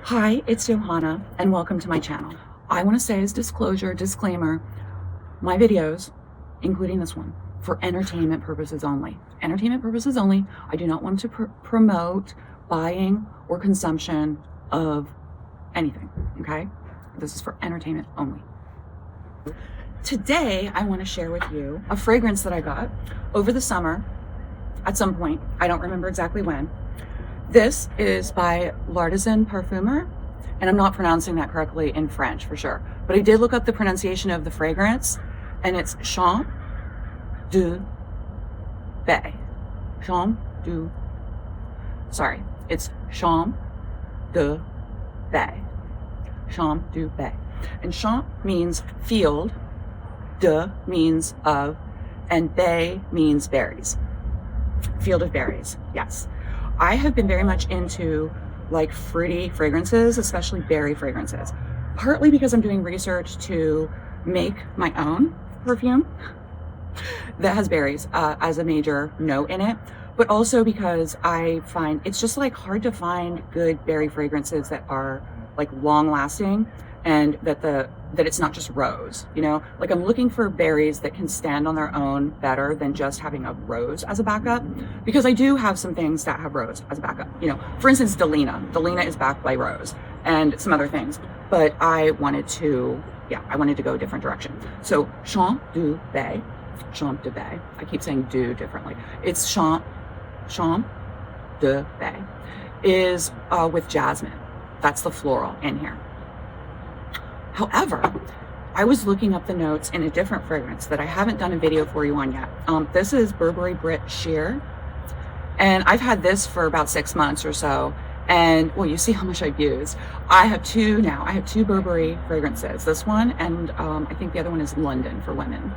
Hi, it's Johanna, and welcome to my channel. I want to say as disclaimer, my videos, including this one, for entertainment purposes only. Entertainment purposes only. I do not want to promote buying or consumption of anything, okay? This is for entertainment only. Today, I want to share with you a fragrance that I got over the summer at some point. I don't remember exactly when. This is by L'Artisan Parfumeur, and I'm not pronouncing that correctly in French for sure, but I did look up the pronunciation of the fragrance, and it's Shom du Baies. It's Shom du Baies. Shom du Baies. And Shom means field, de means of, and Baies means berries. Field of berries, yes. I have been very much into like fruity fragrances, especially berry fragrances, partly because I'm doing research to make my own perfume that has berries as a major note in it, but also because I find it's just like hard to find good berry fragrances that are like long lasting, and that it's not just rose, you know? Like I'm looking for berries that can stand on their own better than just having a rose as a backup, because I do have some things that have rose as a backup. You know, for instance, Delina is backed by rose and some other things, but I wanted to go a different direction. So Shom du Baies, I keep saying do differently. It's Shom du Baies is with jasmine. That's the floral in here. However, I was looking up the notes in a different fragrance that I haven't done a video for you on yet. This is Burberry Brit Sheer, and I've had this for about 6 months or so, and well, you see how much I've used. I have two now. I have two Burberry fragrances, this one, and I think the other one is London for women.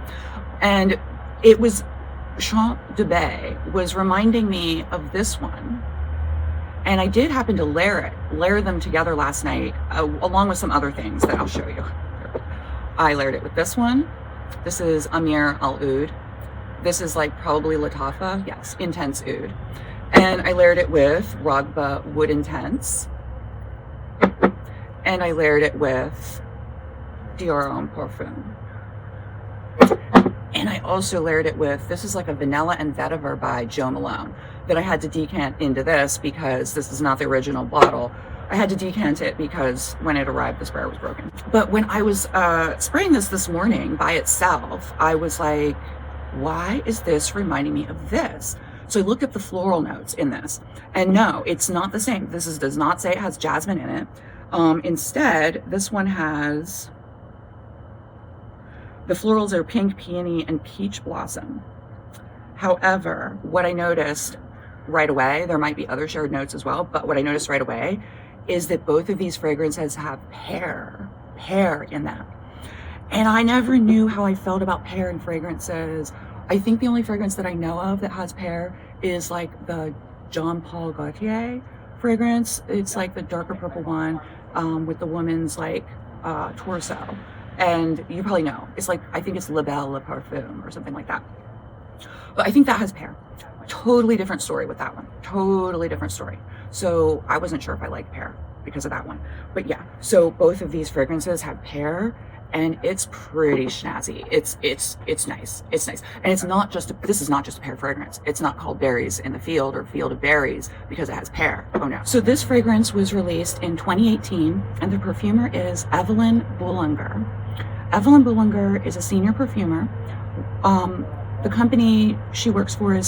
And it was Shom du Baies was reminding me of this one. And I did happen to layer them together last night, along with some other things that I'll show you. I layered it with this one. This is Ameer Oudh. This is like probably Mlattafa, yes, Intense Oudh. And I layered it with Rhubarb Wood Intense. And I layered it with L'Artisan Parfumeur. And I also layered it with, this is like a vanilla and vetiver by Jo Malone that I had to decant into this because this is not the original bottle. I had to decant it because when it arrived, the sprayer was broken. But when I was spraying this morning by itself, I was like, why is this reminding me of this? So I looked up the floral notes in this, and no, it's not the same. This does not say it has jasmine in it. Instead, this one has, the florals are pink, peony, and peach blossom. However, what I noticed right away, there might be other shared notes as well, but what I noticed right away is that both of these fragrances have pear in them. And I never knew how I felt about pear in fragrances. I think the only fragrance that I know of that has pear is like the Jean Paul Gaultier fragrance. It's like the darker purple one with the woman's like torso. And you probably know, it's like, I think it's La Belle Le Parfum or something like that. But I think that has pear. Totally different story with that one. Totally different story. So I wasn't sure if I liked pear because of that one. But yeah, so both of these fragrances have pear, and it's pretty snazzy. It's nice. It's nice. And it's not just, this is not just a pear fragrance. It's not called Berries in the Field or Field of Berries because it has pear. Oh no. So this fragrance was released in 2018, and the perfumer is Evelyne Boulanger. Evelyne Boulanger is a senior perfumer. The company she works for is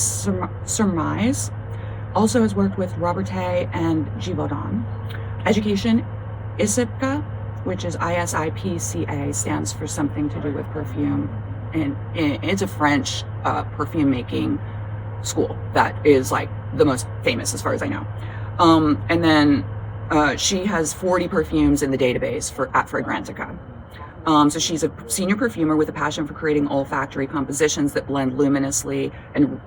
Surmise. Also has worked with Robertet and Givaudan. Education, ISIPCA, which is ISIPCA, stands for something to do with perfume. And it's a French perfume making school that is like the most famous as far as I know. And then she has 40 perfumes in the database at Fragrantica. So she's a senior perfumer with a passion for creating olfactory compositions that blend luminosity and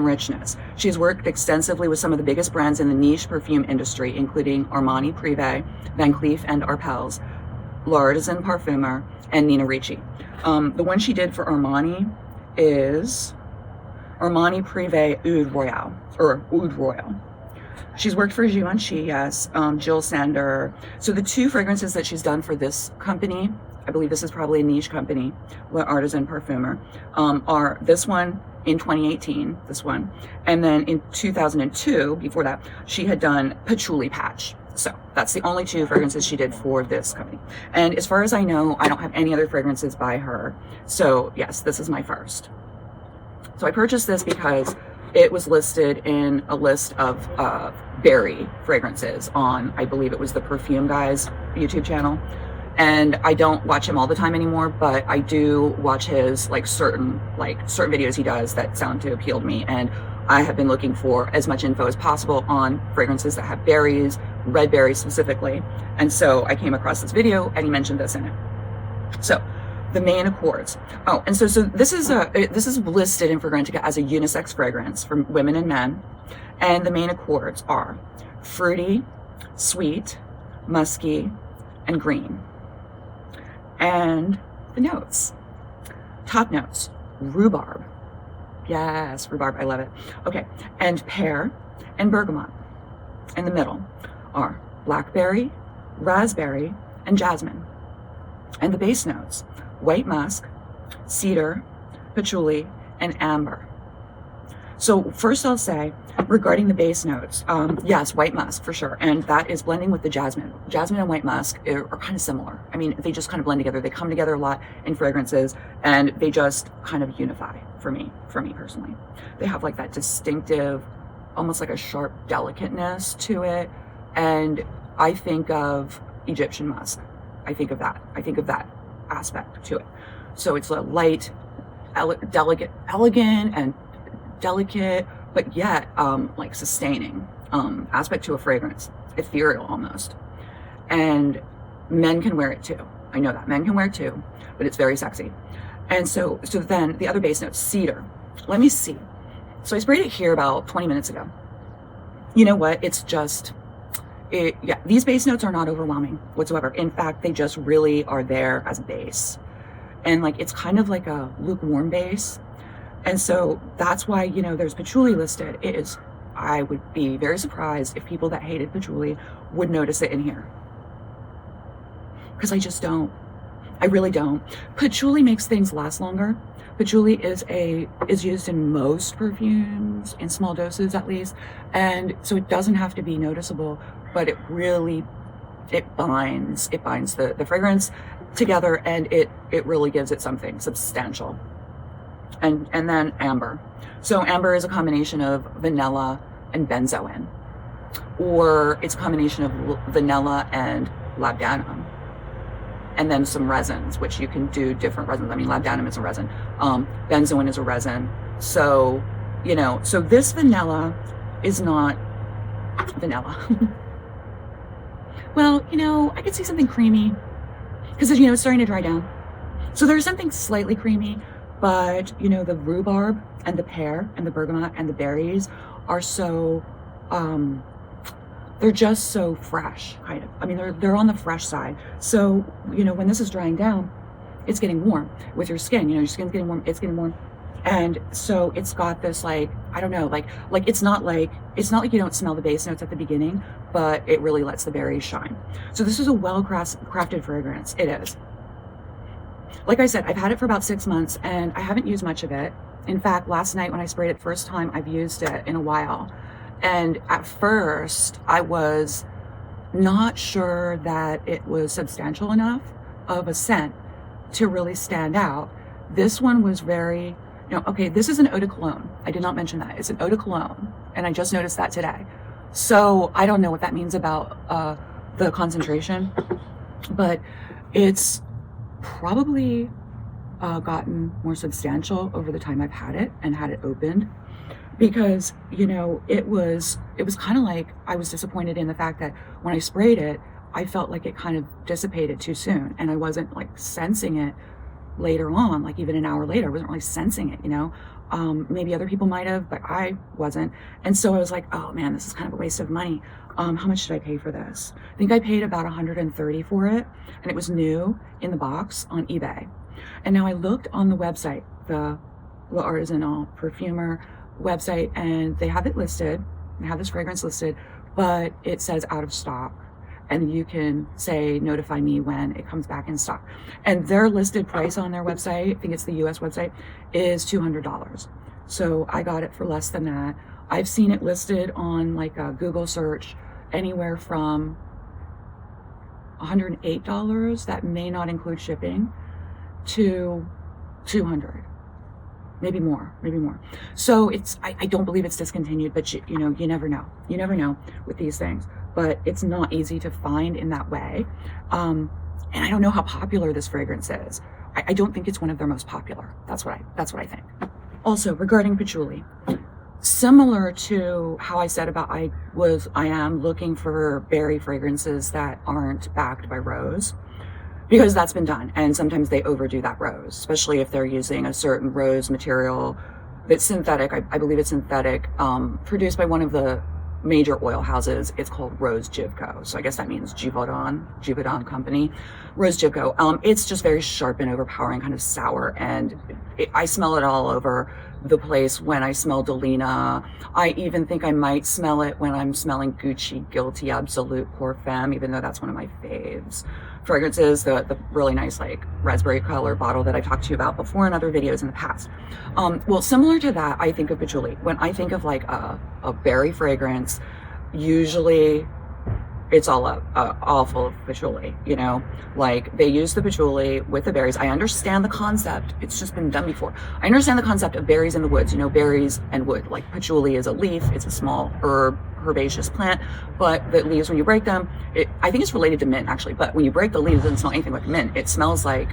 richness. She's worked extensively with some of the biggest brands in the niche perfume industry, including Armani, Privé, Van Cleef & Arpels, L'Artisan Parfumeur, and Nina Ricci. The one she did for Armani is Armani Privé Oudh Royal. She's worked for Givenchy, yes. Jill Sander. So the two fragrances that she's done for this company, I believe this is probably a niche company, L'Artisan Parfumeur, are this one in 2018, this one, and then in 2002, before that, she had done Patchouli Patch. So that's the only two fragrances she did for this company. And as far as I know, I don't have any other fragrances by her. So yes, this is my first. So I purchased this because it was listed in a list of berry fragrances on, I believe it was the Perfume Guy's YouTube channel. And I don't watch him all the time anymore, but I do watch his certain videos he does that sound to appeal to me. And I have been looking for as much info as possible on fragrances that have berries, red berries specifically. And so I came across this video and he mentioned this in it. So the main accords. Oh, and so this is listed in Fragrantica as a unisex fragrance for women and men. And the main accords are fruity, sweet, musky, and green. And the notes. Top notes, rhubarb. Yes, rhubarb, I love it. Okay, and pear and bergamot. In the middle are blackberry, raspberry, and jasmine. And the base notes, white musk, cedar, patchouli, and amber. So first I'll say, regarding the base notes, yes, white musk for sure. And that is blending with the jasmine. Jasmine and white musk are kind of similar. I mean, they just kind of blend together. They come together a lot in fragrances and they just kind of unify for me personally. They have like that distinctive, almost like a sharp delicateness to it. And I think of Egyptian musk. I think of that aspect to it. So it's a light, elegant and delicate, but yet like sustaining aspect to a fragrance, ethereal almost. And men can wear it too. I know that men can wear it too, but it's very sexy. And so then the other base note, cedar. Let me see. So I sprayed it here about 20 minutes ago. You know what? It's just, yeah, these base notes are not overwhelming whatsoever. In fact, they just really are there as a base. And like, it's kind of like a lukewarm base. And so that's why, you know, there's patchouli listed. I would be very surprised if people that hated patchouli would notice it in here. Because I just don't. I really don't. Patchouli makes things last longer. Patchouli is used in most perfumes, in small doses at least. And so it doesn't have to be noticeable, but it binds the fragrance together, and it really gives it something substantial. And then amber. So amber is a combination of vanilla and benzoin, or it's a combination of vanilla and labdanum, and then some resins, which you can do different resins. I mean, labdanum is a resin, benzoin is a resin. So, you know, so this vanilla is not vanilla. Well, you know, I could see something creamy because, you know, it's starting to dry down. So there's something slightly creamy. But, you know, the rhubarb and the pear and the bergamot and the berries are so, they're just so fresh, kind of. I mean, they're on the fresh side. So, you know, when this is drying down, it's getting warm with your skin. You know, your skin's getting warm, it's getting warm. And so it's got this, like, I don't know, like it's not like you don't smell the base notes at the beginning, but it really lets the berries shine. So this is a well-crafted fragrance. It is. Like I said, I've had it for about 6 months and I haven't used much of it. In fact, last night when I sprayed it the first time, I've used it in a while. And at first I was not sure that it was substantial enough of a scent to really stand out. This one was very, you know, okay, this is an eau de cologne. I did not mention that. It's an eau de cologne. And I just noticed that today. So I don't know what that means about the concentration, but it's probably gotten more substantial over the time I've had it and had it opened, because, you know, it was kind of like I was disappointed in the fact that when I sprayed it, I felt like it kind of dissipated too soon, and I wasn't like sensing it later on, like even an hour later. I wasn't really sensing it, you know. Maybe other people might have, but I wasn't. And so I was like, oh man, this is kind of a waste of money. How much did I pay for this? I think I paid about $130 for it, and it was new in the box on eBay. And now I looked on the website, the L'Artisan Parfumeur website, and they have it listed. They have this fragrance listed but it says out of stock. And you can say, notify me when it comes back in stock. And their listed price on their website, I think it's the US website, is $200. So I got it for less than that. I've seen it listed on like a Google search anywhere from $108, that may not include shipping, to $200. Maybe more. So I don't believe it's discontinued, but you know, you never know. You never know with these things. But it's not easy to find in that way. And I don't know how popular this fragrance is. I don't think it's one of their most popular. That's what I think. Also, regarding patchouli, similar to how I said about I am looking for berry fragrances that aren't backed by rose, because that's been done, and sometimes they overdo that rose, especially if they're using a certain rose material that's synthetic. I believe it's synthetic, produced by one of the major oil houses. It's called Rose Givco. So I guess that means Givaudan company. Rose Givco. It's just very sharp and overpowering, kind of sour, and I smell it all over the place when I smell Delina. I even think I might smell it when I'm smelling Gucci Guilty Absolute Pour Femme, even though that's one of my faves fragrances, the really nice like raspberry color bottle that I talked to you about before in other videos in the past. Well, similar to that, I think of patchouli. When I think of like a berry fragrance, usually it's all full of patchouli, you know, like they use the patchouli with the berries. I understand the concept. It's just been done before. I understand the concept of berries in the woods, you know, berries and wood. Like patchouli is a leaf. It's a small herbaceous plant, but the leaves, when you break them, I think it's related to mint actually, but when you break the leaves, it doesn't smell anything like mint. It smells like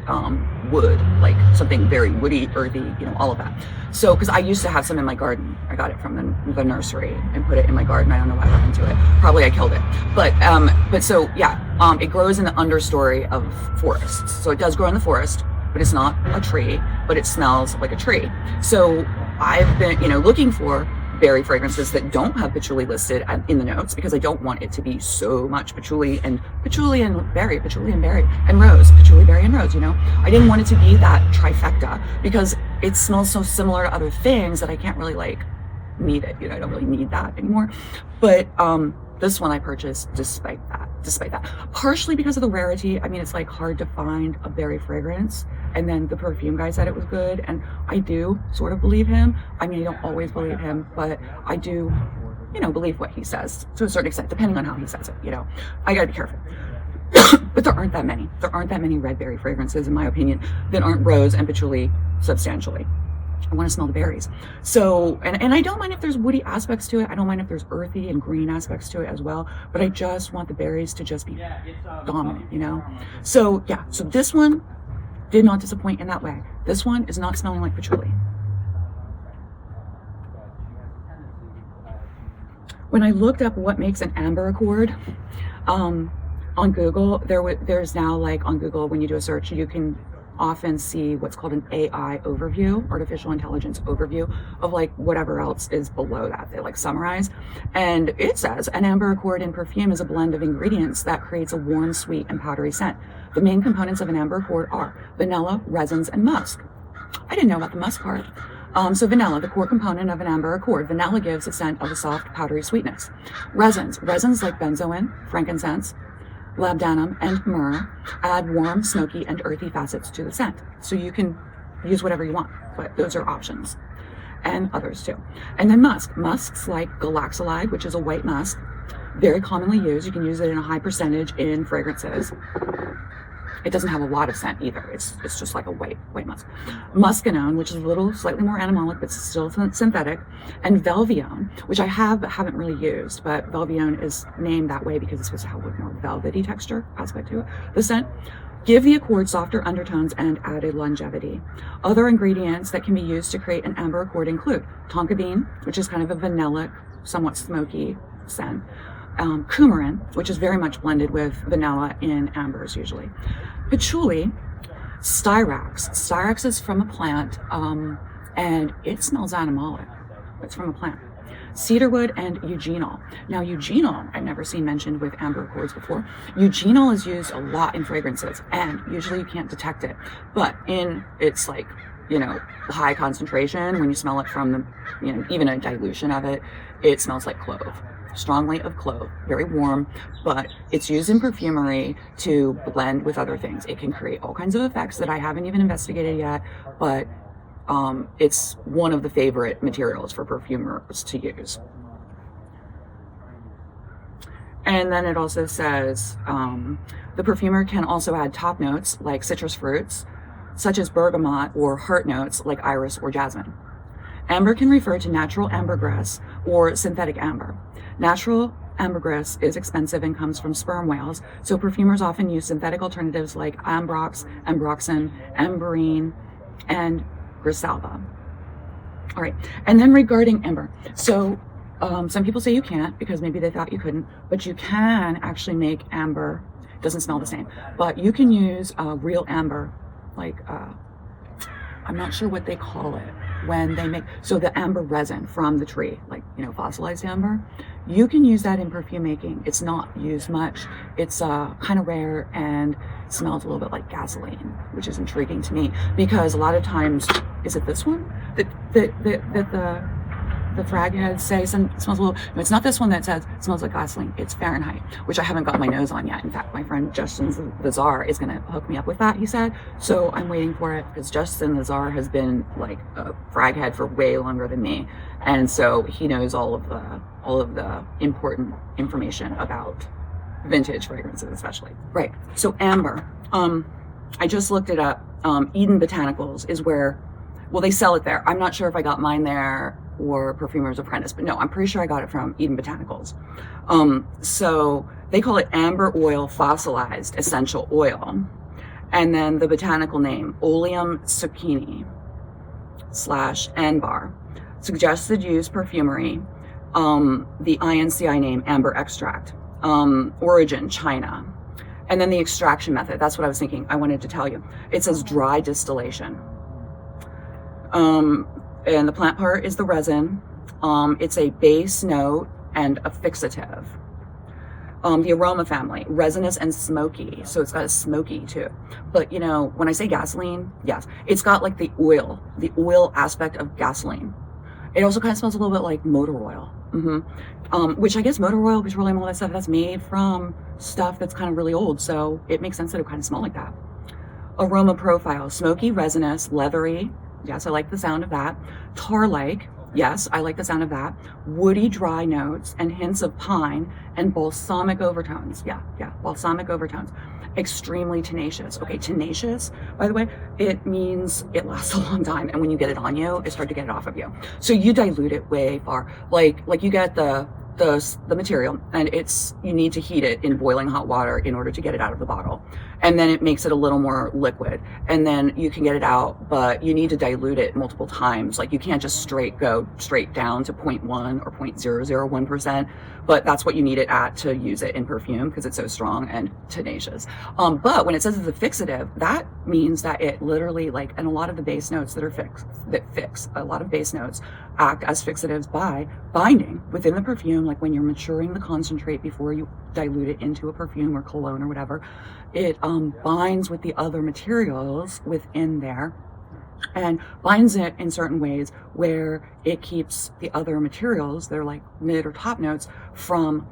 wood, like something very woody, earthy, you know, all of that. So, because I used to have some in my garden. I got it from the nursery and put it in my garden. I don't know why I went into it. Probably I killed it. But so yeah, it grows in the understory of forests. So it does grow in the forest, but it's not a tree, but it smells like a tree. So I've been, you know, looking for berry fragrances that don't have patchouli listed in the notes, because I don't want it to be so much patchouli and berry and rose, patchouli, berry, and rose, you know. I didn't want it to be that trifecta, because it smells so similar to other things that I can't really like need it, you know. I don't really need that anymore. But this one I purchased despite that, partially because of the rarity. I mean, it's like hard to find a berry fragrance, and then the perfume guy said it was good, and I do sort of believe him. I mean, I don't always believe him, but I do, you know, believe what he says to a certain extent, depending on how he says it, you know. I gotta be careful. But there aren't that many red berry fragrances, in my opinion, that aren't rose and patchouli substantially. I want to smell the berries. So, and I don't mind if there's woody aspects to it. I don't mind if there's earthy and green aspects to it as well. But I just want the berries to just be dominant, you know? So yeah, so this one did not disappoint in that way. This one is not smelling like patchouli. When I looked up what makes an amber accord, on Google, there's now like on Google, when you do a search, you can often see what's called an AI overview, artificial intelligence overview of like whatever else is below that. They like summarize, and it says an amber accord in perfume is a blend of ingredients that creates a warm, sweet, and powdery scent. The main components of an amber accord are vanilla, resins, and musk. I didn't know about the musk part. So vanilla, the core component of an amber accord. Vanilla gives a scent of a soft, powdery sweetness. Resins like benzoin, frankincense, labdanum, and myrrh add warm, smoky, and earthy facets to the scent. So you can use whatever you want, but those are options, and others too. And then musks like galaxolide, which is a white musk, very commonly used. You can use it in a high percentage in fragrances. It doesn't have a lot of scent either. It's just like a white musk. Muscanone, which is a little slightly more animalic, but still synthetic, and Velvione, which I haven't really used, but Velvione is named that way because it's supposed to have a more velvety texture aspect to it. The scent give the accord softer undertones and added longevity. Other ingredients that can be used to create an amber accord include tonka bean, which is kind of a vanillic, somewhat smoky scent. Coumarin, which is very much blended with vanilla in ambers usually. Patchouli, styrax. Styrax is from a plant, and it smells animalic. It's from a plant. Cedarwood and eugenol. Now eugenol, I've never seen mentioned with amber accords before. Eugenol is used a lot in fragrances, and usually you can't detect it, but in its like, you know, high concentration, when you smell it from the, you know, even a dilution of it, it smells like clove. strongly of clove, very warm, but it's used in perfumery to blend with other things. It can create all kinds of effects that I haven't even investigated yet, but it's one of the favorite materials for perfumers to use. And then it also says the perfumer can also add top notes like citrus fruits, such as bergamot, or heart notes like iris or jasmine. Amber can refer to natural ambergris or synthetic amber. Natural ambergris is expensive and comes from sperm whales, so perfumers often use synthetic alternatives like ambrox, ambroxan, amberine, and grisalba. All right, and then regarding amber, so some people say you can't because maybe they thought you couldn't, but you can actually make amber. It doesn't smell the same, but you can use real amber, like I'm not sure what they call it when they make, so the amber resin from the tree, like, you know, fossilized amber, you can use that in perfume making. It's not used much. It's kind of rare and smells a little bit like gasoline, which is intriguing to me because a lot of times, is it this one that the frag heads say smells a little, no, it's not this one that says it smells like gasoline, it's Fahrenheit, which I haven't got my nose on yet. In fact, my friend Justin the Czar is going to hook me up with that, he said, so I'm waiting for it because Justin the Czar has been like a frag head for way longer than me, and so he knows all of the important information about vintage fragrances especially. Right, so amber, I just looked it up. Eden Botanicals is where, well, they sell it there. I'm not sure if I got mine there or Perfumer's Apprentice, but no, I'm pretty sure I got it from Eden Botanicals. So they call it amber oil fossilized essential oil. And then the botanical name, Oleum zucchini / anbar. Suggested use perfumery. The INCI name, amber extract. Origin, China. And then the extraction method, that's what I was thinking I wanted to tell you. It says dry distillation. And the plant part is the resin. It's a base note and a fixative. The aroma family, resinous and smoky. So it's got a smoky too. But you know, when I say gasoline, yes, it's got like the oil aspect of gasoline. It also kind of smells a little bit like motor oil. Which I guess motor oil, petroleum, all that stuff, that's made from stuff that's kind of really old. So it makes sense that it kind of smell like that. Aroma profile, smoky, resinous, leathery. Yes, I like the sound of that. Tar-like. Yes, I like the sound of that. Woody, dry notes and hints of pine and balsamic overtones. Yeah, balsamic overtones. Extremely tenacious. Okay, tenacious, by the way, it means it lasts a long time, and when you get it on you, it's hard to get it off of you. So you dilute it way far. Like you get the material, and you need to heat it in boiling hot water in order to get it out of the bottle, and then it makes it a little more liquid, and then you can get it out, but you need to dilute it multiple times. Like you can't just go straight down to 0.1 or 0.001%, but that's what you need it at to use it in perfume because it's so strong and tenacious. But when it says it's a fixative, that means that it literally, like, and a lot of the base notes a lot of base notes act as fixatives by binding within the perfume. Like when you're maturing the concentrate before you dilute it into a perfume or cologne or whatever, it binds with the other materials within there and binds it in certain ways where it keeps the other materials that are like mid or top notes from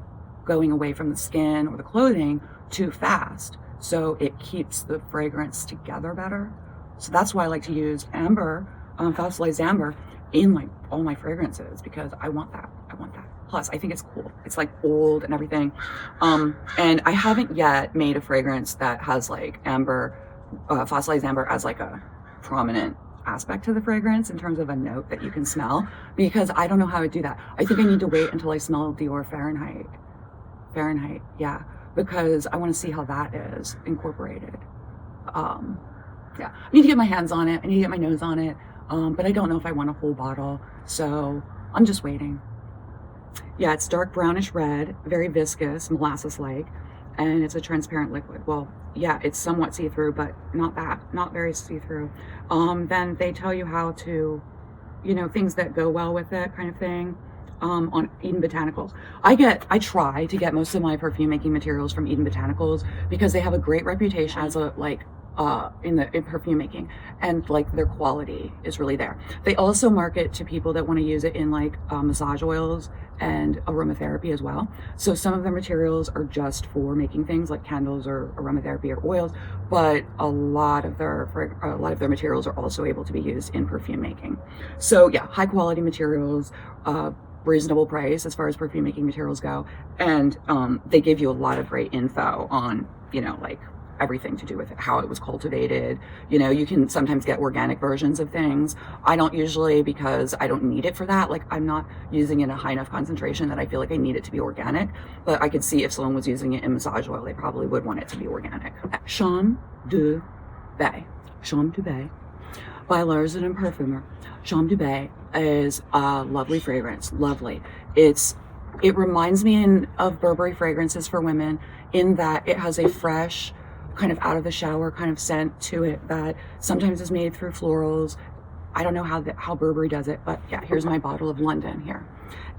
going away from the skin or the clothing too fast. So it keeps the fragrance together better. So that's why I like to use amber, fossilized amber, in like all my fragrances because I want that. Plus, I think it's cool. It's like old and everything. And I haven't yet made a fragrance that has like amber, fossilized amber as like a prominent aspect to the fragrance in terms of a note that you can smell, because I don't know how to do that. I think I need to wait until I smell Dior Fahrenheit, yeah, because I want to see how that is incorporated. Yeah, I need to get my hands on it. I need to get my nose on it. But I don't know if I want a whole bottle, so I'm just waiting. Yeah, it's dark brownish red, very viscous, molasses-like, and it's a transparent liquid. Well, yeah, it's somewhat see-through, but not very see-through. Then they tell you how to, you know, things that go well with it, kind of thing, on Eden Botanicals. I try to get most of my perfume making materials from Eden Botanicals because they have a great reputation as a, like, in perfume making, and like their quality is really there. They also market to people that want to use it in like massage oils and aromatherapy as well. So some of their materials are just for making things like candles or aromatherapy or oils, but a lot of their materials are also able to be used in perfume making. So yeah, high quality materials, reasonable price as far as perfume making materials go, and they give you a lot of great info on, you know, like everything to do with it, how it was cultivated. You know, you can sometimes get organic versions of things. I don't usually, because I don't need it for that. Like, I'm not using it in a high enough concentration that I feel like I need it to be organic, but I could see if someone was using it in massage oil, they probably would want it to be organic. Shom de Baies. Shom de Baies by L'Artisan Parfumeur. Shom de Baies is a lovely fragrance, lovely. It reminds me of Burberry fragrances for women, in that it has a fresh, kind of out of the shower kind of scent to it that sometimes is made through florals. I don't know how Burberry does it, but yeah, here's my bottle of London here.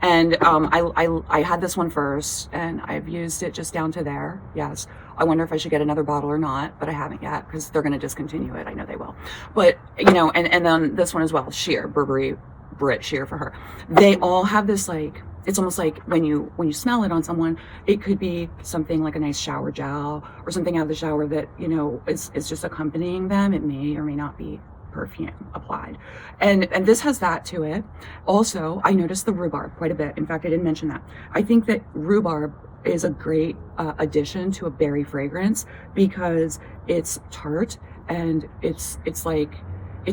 And I had this one first, and I've used it just down to there. Yes, I wonder if I should get another bottle or not, but I haven't yet, because they're going to discontinue it. I know they will. But, you know, and then this one as well, sheer, Burberry Brit sheer for her. They all have this, like, it's almost like when you smell it on someone, it could be something like a nice shower gel or something out of the shower that, you know, is just accompanying them. It may or may not be perfume applied. And this has that to it. Also, I noticed the rhubarb quite a bit. In fact, I didn't mention that. I think that rhubarb is a great addition to a berry fragrance, because it's tart and it's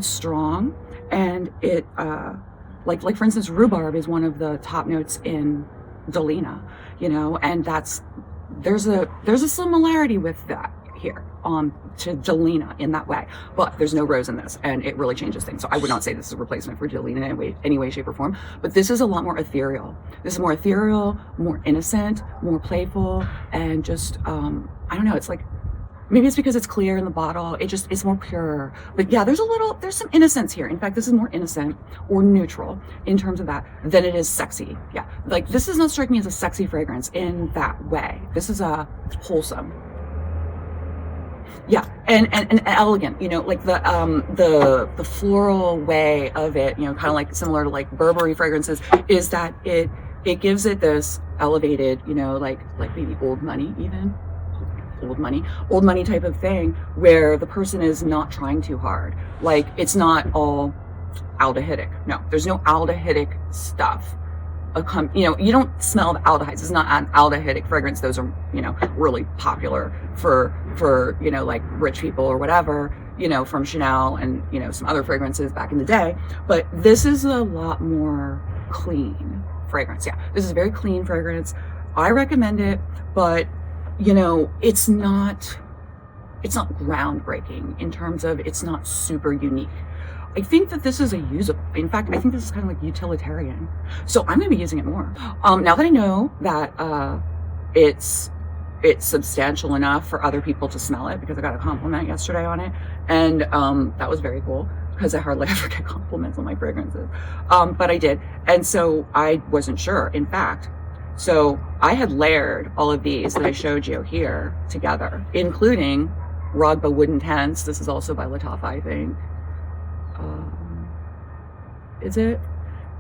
strong, and it like for instance, rhubarb is one of the top notes in Delina, you know, and there's a similarity with that here to Delina in that way, but there's no rose in this, and it really changes things. So I would not say this is a replacement for Delina in any way, shape, or form, but this is a lot more ethereal. This is more ethereal, more innocent, more playful, and just I don't know, it's like, maybe it's because it's clear in the bottle. It's more pure. But yeah, there's some innocence here. In fact, this is more innocent or neutral in terms of that than it is sexy. Yeah, like this does not strike me as a sexy fragrance in that way. This is a wholesome. Yeah, and elegant, you know, like the floral way of it, you know, kind of like similar to like Burberry fragrances, is that it gives it this elevated, you know, like maybe old money even. Old money type of thing, where the person is not trying too hard. Like, it's not all aldehydic. No, there's no aldehydic stuff. You know, you don't smell the aldehydes. It's not an aldehydic fragrance. Those are, you know, really popular for you know, like rich people or whatever, you know, from Chanel and, you know, some other fragrances back in the day. But this is a lot more clean fragrance. Yeah, this is a very clean fragrance. I recommend it, but you know, it's not groundbreaking in terms of, it's not super unique. I think that this is a usable. In fact, I think this is kind of like utilitarian. So I'm going to be using it more. Now that I know that it's substantial enough for other people to smell it, because I got a compliment yesterday on it, and that was very cool, because I hardly ever get compliments on my fragrances. But I did, and so I wasn't sure. In fact, so I had layered all of these that I showed you here together, including Rogba Wooden Tents. This is also by Mlattafa, I think. Is it?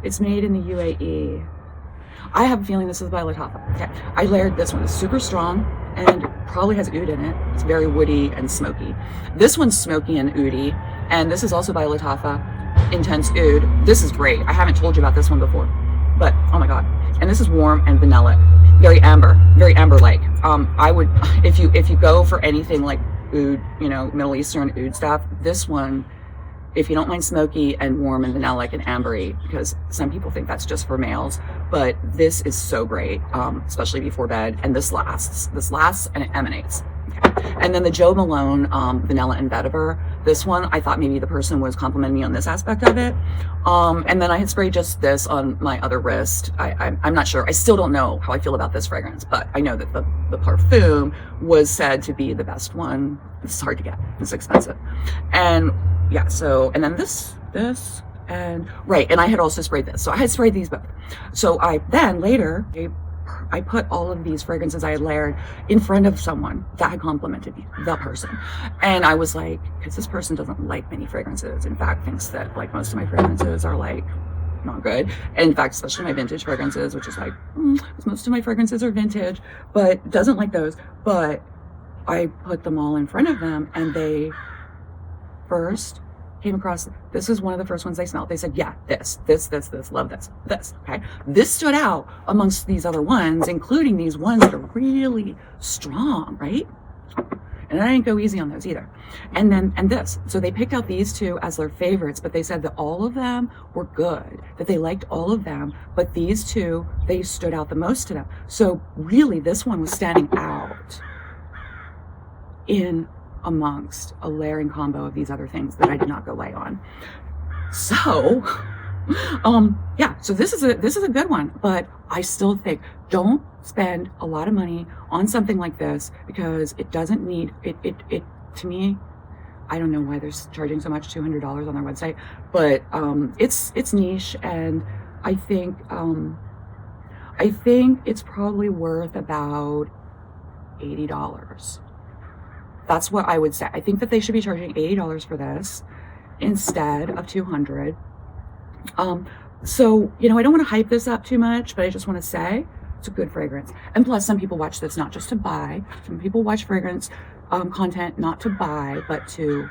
It's made in the UAE. I have a feeling this is by Mlattafa. Okay. I layered this one. It's super strong and probably has oud in it. It's very woody and smoky. This one's smoky and oudy, and this is also by Mlattafa, Intense Oud. This is great. I haven't told you about this one before, but oh my god. And this is warm and vanilla, very amber-like. I would, if you go for anything like oud, you know, Middle Eastern oud stuff, this one, if you don't mind smoky and warm and vanilla-like and ambery, because some people think that's just for males, but this is so great, especially before bed. And this lasts and it emanates. Okay. And then the Jo Malone Vanilla and Vetiver. This one, I thought maybe the person was complimenting me on this aspect of it. And then I had sprayed just this on my other wrist. I'm not sure. I still don't know how I feel about this fragrance, but I know that the Parfume was said to be the best one. It's hard to get. It's expensive. And yeah, so, and then this, and right. And I had also sprayed this. So I had sprayed these both. So I then later, I put all of these fragrances I had layered in front of someone that had complimented me, the person. And I was like, because this person doesn't like many fragrances. In fact, thinks that like most of my fragrances are like not good. And in fact, especially my vintage fragrances, which is like, most of my fragrances are vintage, but doesn't like those. But I put them all in front of them, and they first came across, this is one of the first ones they smelled. They said, yeah, this, love this, okay? This stood out amongst these other ones, including these ones that are really strong, right? And I didn't go easy on those either. And this. So they picked out these two as their favorites, but they said that all of them were good, that they liked all of them, but these two, they stood out the most to them. So really, this one was standing out in amongst a layering combo of these other things that I did not go light on. So yeah, so this is a good one, but I still think don't spend a lot of money on something like this, because it doesn't need it to me. I don't know why they're charging so much, $200 on their website, but it's niche, and I think it's probably worth about $80. That's what I would say. I think that they should be charging $80 for this instead of $200. So, you know, I don't want to hype this up too much, but I just want to say it's a good fragrance. And plus, some people watch this not just to buy. Some people watch fragrance content not to buy, but to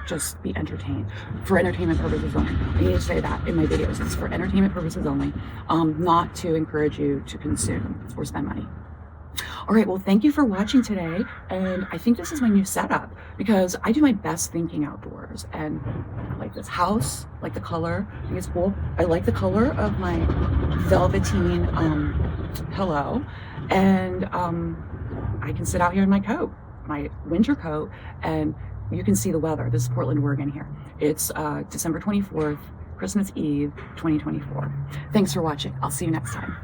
just be entertained, for entertainment purposes only. I need to say that in my videos. It's for entertainment purposes only, not to encourage you to consume or spend money. All right, well, thank you for watching today. And I think this is my new setup, because I do my best thinking outdoors, and I like this house, like the color, I think it's cool. I like the color of my velveteen pillow, and I can sit out here in my coat, my winter coat, and you can see the weather. This is Portland, Oregon here. It's December 24th, Christmas Eve, 2024. Thanks for watching. I'll see you next time.